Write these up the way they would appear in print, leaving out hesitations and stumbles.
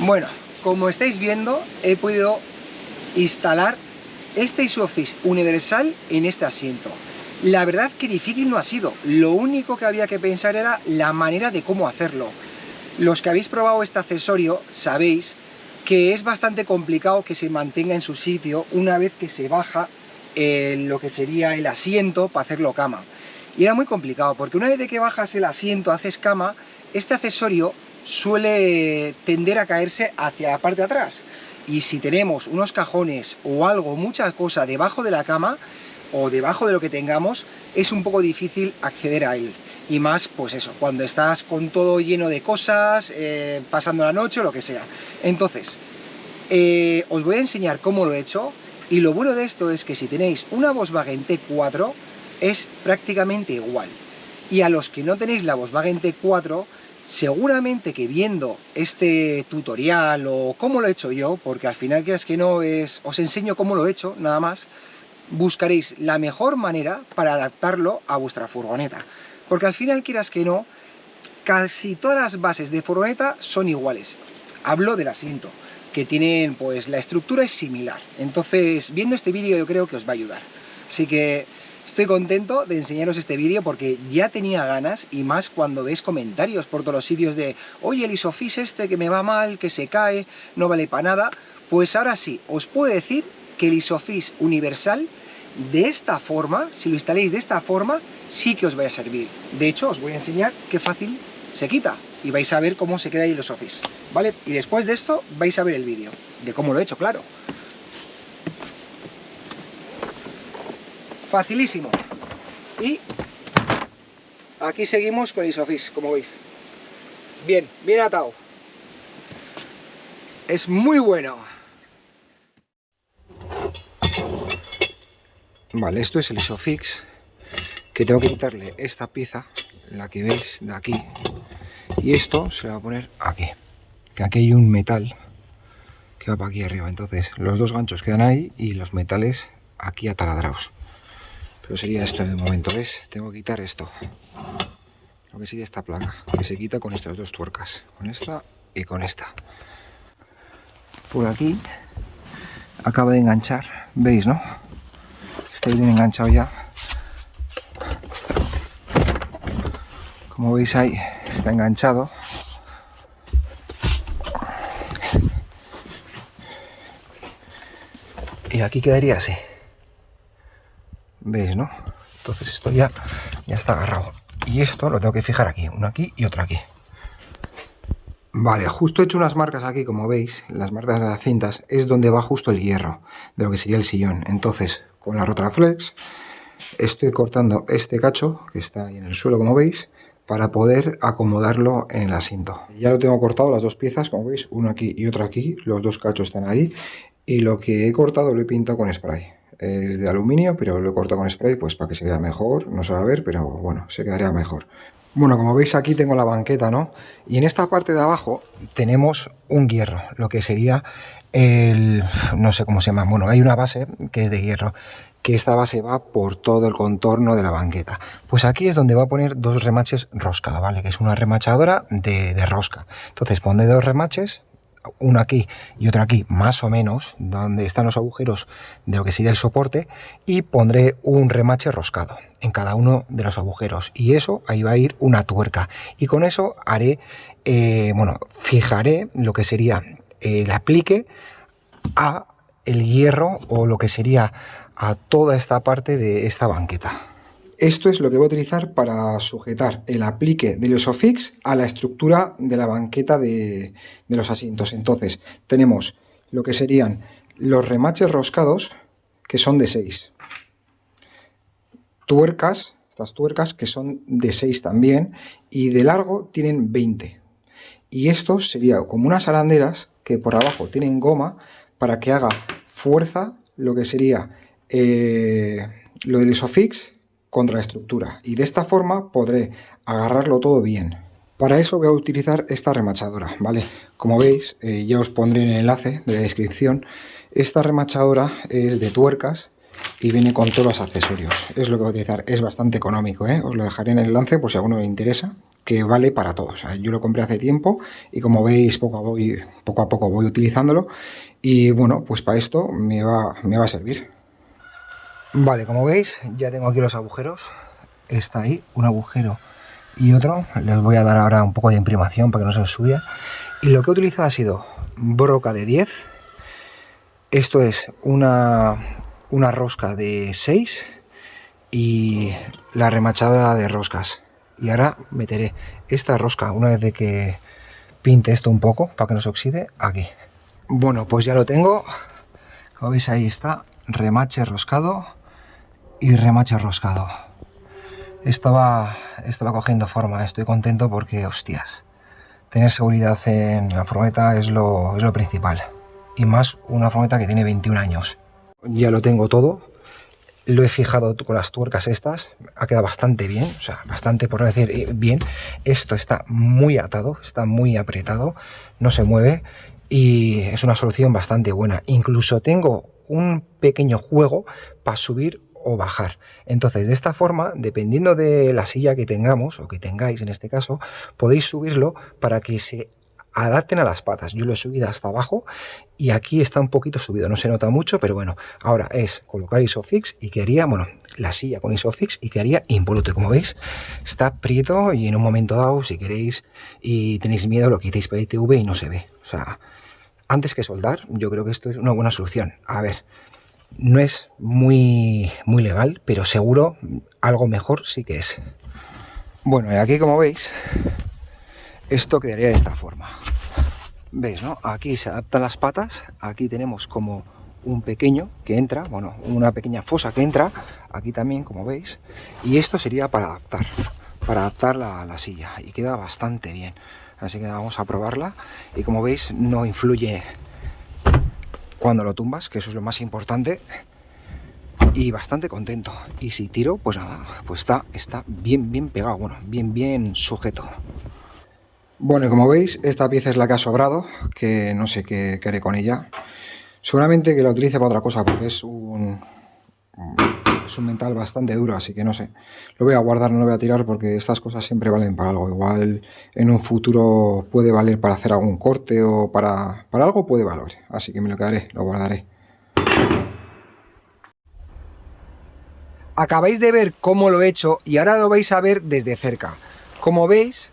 Bueno, como estáis viendo, he podido instalar este ISOFIX universal en este asiento. La verdad que difícil no ha sido, lo único que había que pensar era la manera de cómo hacerlo. Los que habéis probado este accesorio sabéis que es bastante complicado que se mantenga en su sitio una vez que se baja lo que sería el asiento para hacerlo cama. Y era muy complicado porque una vez de que bajas el asiento, haces cama, este accesorio suele tender a caerse hacia la parte de atrás. Y si tenemos unos cajones o algo, mucha cosa debajo de la cama o debajo de lo que tengamos, es un poco difícil acceder a él. Y más, pues eso, cuando estás con todo lleno de cosas, pasando la noche o lo que sea. Entonces, os voy a enseñar cómo lo he hecho. Y lo bueno de esto es que si tenéis una Volkswagen T4, es prácticamente igual. Y a los que no tenéis la Volkswagen T4, seguramente que viendo este tutorial o cómo lo he hecho yo, porque al final, quieras que no, os enseño cómo lo he hecho, nada más, buscaréis la mejor manera para adaptarlo a vuestra furgoneta. Porque al final, quieras que no, casi todas las bases de furgoneta son iguales. Hablo del asiento, que tienen, pues la estructura es similar. Entonces, viendo este vídeo yo creo que os va a ayudar. Así que estoy contento de enseñaros este vídeo porque ya tenía ganas, y más cuando veis comentarios por todos los sitios de oye, el ISOFIX este que me va mal, que se cae, no vale para nada. Pues ahora sí, os puedo decir que el ISOFIX universal de esta forma, si lo instaléis de esta forma, sí que os va a servir. De hecho, os voy a enseñar qué fácil se quita y vais a ver cómo se queda ahí el ISOFIX, ¿vale? Y después de esto vais a ver el vídeo de cómo lo he hecho, claro. Facilísimo. Y aquí seguimos con el ISOFIX, como veis. Bien, bien atado. Es muy bueno. Vale, esto es el ISOFIX, que tengo que quitarle esta pieza, la que veis de aquí, y esto se le va a poner aquí, que aquí hay un metal que va para aquí arriba. Entonces los dos ganchos quedan ahí y los metales aquí ataladrados. Pero sería esto de momento, ¿ves? Tengo que quitar esto, lo que sería esta placa, que se quita con estas dos tuercas, con esta y con esta. Por aquí acaba de enganchar, ¿veis, no? Está bien enganchado ya. Como veis ahí, está enganchado. Y aquí quedaría así. ¿Veis, no? Entonces esto ya está agarrado. Y esto lo tengo que fijar aquí, uno aquí y otro aquí. Vale, justo he hecho unas marcas aquí, como veis, las marcas de las cintas, es donde va justo el hierro de lo que sería el sillón. Entonces, con la Rotaflex estoy cortando este cacho, que está ahí en el suelo, como veis, para poder acomodarlo en el asiento. Ya lo tengo cortado, las dos piezas, como veis, uno aquí y otro aquí, los dos cachos están ahí, y lo que he cortado lo he pintado con spray. Es de aluminio, pero lo he cortado con spray, pues para que se vea mejor, no se va a ver, pero bueno, se quedaría mejor. Bueno, como veis aquí tengo la banqueta, ¿no? Y en esta parte de abajo tenemos un hierro, lo que sería el... no sé cómo se llama, bueno, hay una base que es de hierro, que esta base va por todo el contorno de la banqueta. Pues aquí es donde va a poner dos remaches rosca, ¿vale? Que es una remachadora de rosca. Entonces pondré dos remaches, uno aquí y otro aquí, más o menos, donde están los agujeros de lo que sería el soporte, y pondré un remache roscado en cada uno de los agujeros, y eso, ahí va a ir una tuerca, y con eso haré, bueno, fijaré lo que sería el aplique a el hierro, o lo que sería a toda esta parte de esta banqueta. Esto es lo que voy a utilizar para sujetar el aplique del ISOFIX a la estructura de la banqueta de los asientos. Entonces tenemos lo que serían los remaches roscados, que son de 6. Tuercas, estas tuercas que son de 6 también, y de largo tienen 20. Y esto sería como unas arandelas que por abajo tienen goma para que haga fuerza lo que sería lo del ISOFIX contra la estructura, y de esta forma podré agarrarlo todo bien. Para eso voy a utilizar esta remachadora, ¿vale? Como veis, ya os pondré en el enlace de la descripción. Esta remachadora es de tuercas y viene con todos los accesorios. Es lo que voy a utilizar, es bastante económico, ¿eh? Os lo dejaré en el enlace por si a alguno le interesa, que vale para todos. O sea, yo lo compré hace tiempo y como veis poco a poco voy utilizándolo y bueno, pues para esto me va a servir. Vale, como veis ya tengo aquí los agujeros, está ahí un agujero y otro, les voy a dar ahora un poco de imprimación para que no se os suya. Y lo que he utilizado ha sido broca de 10, esto es una rosca de 6 y la remachadora de roscas. Y ahora meteré esta rosca, una vez de que pinte esto un poco para que no se oxide, aquí. Bueno, pues ya lo tengo, como veis ahí está, remache roscado y remache roscado. Esto va cogiendo forma, estoy contento porque, hostias, tener seguridad en la furgoneta es lo principal. Y más una furgoneta que tiene 21 años. Ya lo tengo todo, lo he fijado con las tuercas estas, ha quedado bastante bien, o sea, bastante por no decir bien. Esto está muy atado, está muy apretado, no se mueve y es una solución bastante buena. Incluso tengo un pequeño juego para subir o bajar. Entonces, de esta forma, dependiendo de la silla que tengamos o que tengáis en este caso, podéis subirlo para que se adapten a las patas. Yo lo he subido hasta abajo y aquí está un poquito subido, no se nota mucho, pero bueno, ahora es colocar Isofix y quedaría, bueno, la silla con Isofix y quedaría impoluto. Y como veis, está prieto y en un momento dado, si queréis y tenéis miedo, lo quitéis por ITV y no se ve. O sea, antes que soldar, yo creo que esto es una buena solución. A ver, no es muy legal, pero seguro algo mejor sí que es. Bueno, y aquí como veis, esto quedaría de esta forma. ¿Veis, no? Aquí se adaptan las patas, aquí tenemos como un pequeño que entra, bueno, una pequeña fosa que entra, aquí también, como veis, y esto sería para adaptar la silla, y queda bastante bien. Así que vamos a probarla, y como veis, no influye cuando lo tumbas, que eso es lo más importante, y bastante contento. Y si tiro, pues nada, pues está bien pegado, bueno, bien sujeto. Bueno, como veis, esta pieza es la que ha sobrado, que no sé qué haré con ella. Seguramente que la utilice para otra cosa, porque es un metal bastante duro, así que no sé. Lo voy a guardar, no lo voy a tirar, porque estas cosas siempre valen para algo. Igual en un futuro puede valer para hacer algún corte o para algo puede valer. Así que me lo quedaré, lo guardaré. Acabáis de ver cómo lo he hecho y ahora lo vais a ver desde cerca. Como veis,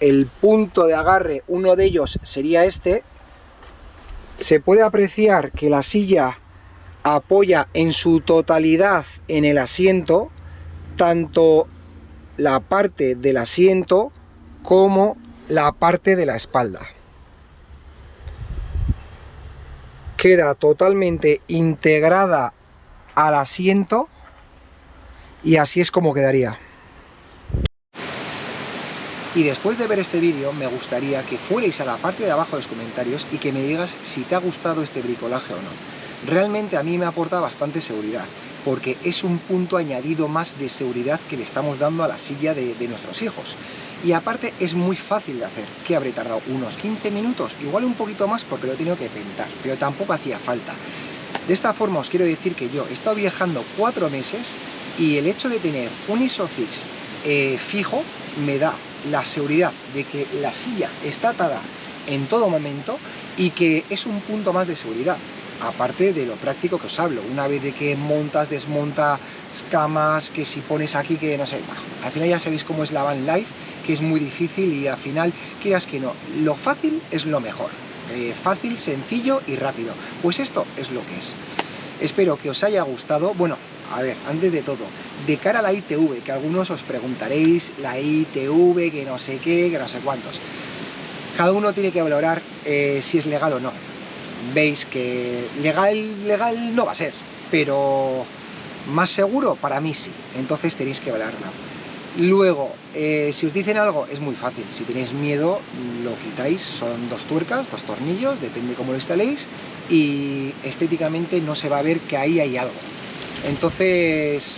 el punto de agarre, uno de ellos sería este. Se puede apreciar que la silla apoya en su totalidad en el asiento, tanto la parte del asiento como la parte de la espalda. Queda totalmente integrada al asiento y así es como quedaría. Y después de ver este vídeo me gustaría que fuerais a la parte de abajo de los comentarios y que me digas si te ha gustado este bricolaje o no. Realmente a mí me aporta bastante seguridad, porque es un punto añadido más de seguridad que le estamos dando a la silla de nuestros hijos. Y aparte es muy fácil de hacer, que habré tardado unos 15 minutos, igual un poquito más porque lo he tenido que pintar, pero tampoco hacía falta. De esta forma os quiero decir que yo he estado viajando 4 meses y el hecho de tener un Isofix fijo me da la seguridad de que la silla está atada en todo momento y que es un punto más de seguridad, aparte de lo práctico que os hablo, una vez de que montas, desmontas camas, que si pones aquí, que no sé, al final ya sabéis cómo es la van life, que es muy difícil y al final, quieras que no, lo fácil es lo mejor, fácil, sencillo y rápido, pues esto es lo que es. Espero que os haya gustado. Bueno, a ver, antes de todo, de cara a la ITV, que algunos os preguntaréis, la ITV, que no sé qué, que no sé cuántos. Cada uno tiene que valorar si es legal o no. Veis que legal no va a ser, pero más seguro para mí sí, entonces tenéis que valorarla. Luego, si os dicen algo, es muy fácil. Si tenéis miedo, lo quitáis. Son 2 tuercas, 2 tornillos, depende cómo lo instaléis. Y estéticamente no se va a ver que ahí hay algo. Entonces,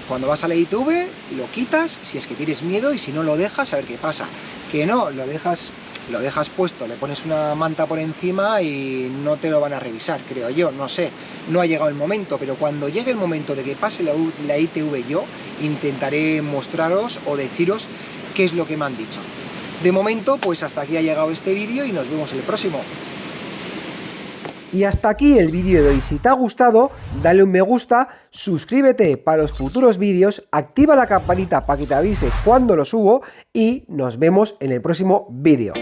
cuando vas a la ITV, lo quitas, si es que tienes miedo, y si no lo dejas, a ver qué pasa. Que no, lo dejas lo dejas puesto, le pones una manta por encima y no te lo van a revisar, creo yo, no sé, no ha llegado el momento, pero cuando llegue el momento de que pase la ITV yo, intentaré mostraros o deciros qué es lo que me han dicho. De momento, pues hasta aquí ha llegado este vídeo y nos vemos en el próximo. Y hasta aquí el vídeo de hoy. Si te ha gustado, dale un me gusta, suscríbete para los futuros vídeos, activa la campanita para que te avise cuando lo subo y nos vemos en el próximo vídeo.